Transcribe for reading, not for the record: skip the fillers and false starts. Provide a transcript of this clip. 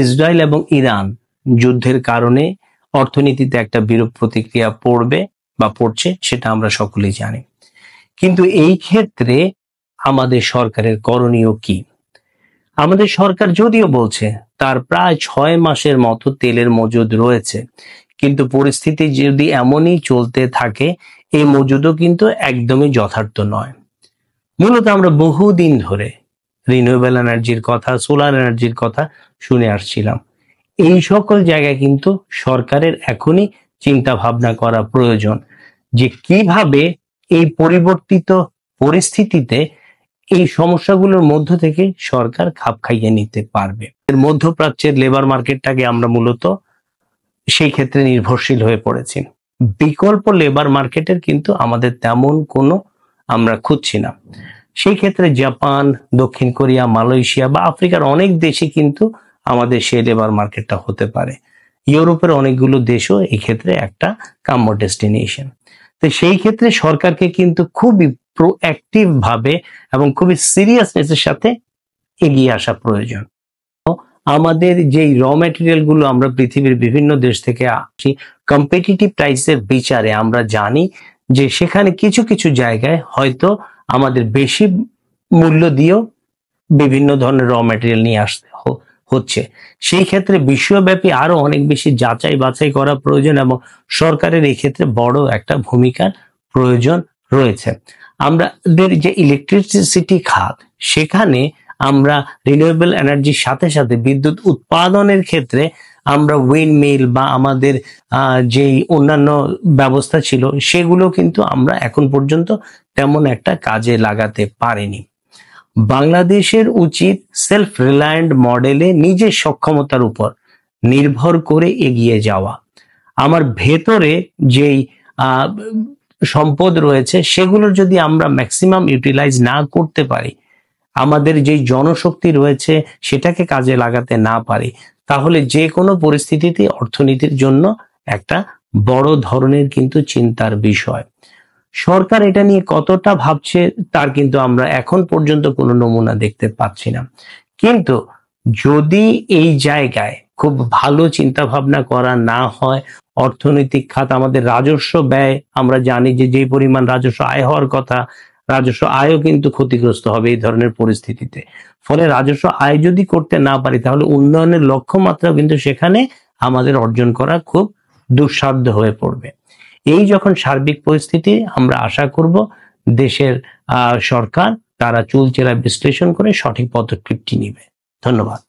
Israel এবং Iran যুদ্ধের কারণে অর্থনীতিতে একটা বিরূপ প্রতিক্রিয়া পড়বে বা পড়ছে, সেটা আমরা সকলেই জানি। কিন্তু এই ক্ষেত্রে আমাদের সরকারের করণীয় কি? আমাদের সরকার যদিও বলছে তার প্রায় 6 মাসের মতো তেলের মজুদ রয়েছে, কিন্তু পরিস্থিতি যদি এমনই চলতে থাকে এই মজুদও কিন্তু একদমই যথার্থ নয়। মূলত আমরা বহুদিন ধরে রিনিউয়েবল এনার্জির কথা, সোলার এনার্জির কথা শুনে আসছিলাম। এই সকল জায়গায় কিন্তু সরকারের এখনই চিন্তা ভাবনা করা প্রয়োজন যে কিভাবে এই পরিবর্তিত পরিস্থিতিতে এই সমস্যাগুলোর মধ্য থেকে সরকার খাপ খাইয়ে নিতে পারবে। মধ্যপ্রাচ্যের লেবার মার্কেটটাকে আমরা মূলত সেই ক্ষেত্রে নির্ভরশীল হয়ে পড়েছি। বিকল্প লেবার মার্কেটের কিন্তু আমাদের তেমন কোনো আমরা খুঁজছি না। সেই ক্ষেত্রে জাপান, দক্ষিণ কোরিয়া, মালয়েশিয়া বা আফ্রিকার অনেক দেশে কিন্তু আমাদের সেই লেবার মার্কেটটা হতে পারে। ইউরোপের অনেকগুলো দেশও এই ক্ষেত্রে একটা কাম্য ডেস্টিনেশন। তো সেই ক্ষেত্রে সরকারকে কিন্তু খুবই প্রোঅ্যাক্টিভ ভাবে এবং খুবই সিরিয়াসনেসের সাথে এগিয়ে আসা প্রয়োজন। আমাদের যেই র ম্যাটেরিয়াল গুলো আমরা পৃথিবীর বিভিন্ন দেশ থেকে আসি, কম্পিটিটিভ প্রাইসের বিচারে আমরা জানি যে সেখানে কিছু কিছু জায়গায় হয়তো আমাদের বেশি মূল্য দিয়েও বিভিন্ন ধরনের র ম্যাটেরিয়াল নিয়ে আসতে হচ্ছে। সেই ক্ষেত্রে বিশ্বব্যাপী আরো অনেক বেশি যাচাই বাছাই করা প্রয়োজন এবং সরকারের এই ক্ষেত্রে বড় একটা ভূমিকার প্রয়োজন রয়েছে। আমাদের যে ইলেকট্রিসিটি খাত, সেখানে আমরা রিনিউয়েবল এনার্জির সাথে সাথে বিদ্যুৎ উৎপাদনের ক্ষেত্রে আমরা উইন্ডমিল বা আমাদের যেই অন্যান্য ব্যবস্থা ছিল সেগুলো কিন্তু আমরা এখন পর্যন্ত তেমন একটা কাজে লাগাতে পারিনি। বাংলাদেশের উচিত সেলফ রিলায়েন্ট মডেলে নিজের সক্ষমতার উপর নির্ভর করে এগিয়ে যাওয়া। আমার ভেতরে যেই সম্পদ রয়েছে সেগুলোর যদি আমরা ম্যাক্সিমাম ইউটিলাইজ না করতে পারি, আমাদের যেই জনশক্তি রয়েছে সেটাকে কাজে লাগাতে না পারি, তাহলে যে কোনো পরিস্থিতিতে অর্থনীতির জন্য একটা বড় ধরনের কিন্তু চিন্তার বিষয়। সরকার এটা নিয়ে কতটা ভাবছে তার কিন্তু আমরা এখন পর্যন্ত কোনো নমুনা দেখতে পাচ্ছি না। কিন্তু যদি এই জায়গায় খুব ভালো চিন্তা ভাবনা করা না হয়, অর্থনৈতিক খাত, আমাদের রাজস্ব ব্যয়, আমরা জানি যে যেই পরিমাণ রাজস্ব আয় হওয়ার কথা, রাজস্ব আয়ও কিন্তু ক্ষতিগ্রস্ত হবে এই ধরনের পরিস্থিতিতে। ফলে রাজস্ব আয় যদি করতে না পারি তাহলে উন্নয়নের লক্ষ্যমাত্রা কিন্তু সেখানে আমাদের অর্জন করা খুব দুঃসাধ্য হয়ে পড়বে। এই যখন সার্বিক পরিস্থিতি, আমরা আশা করব দেশের সরকার তারা চুলচেরা বিশ্লেষণ করে সঠিক পদক্ষেপটি নেবে। ধন্যবাদ।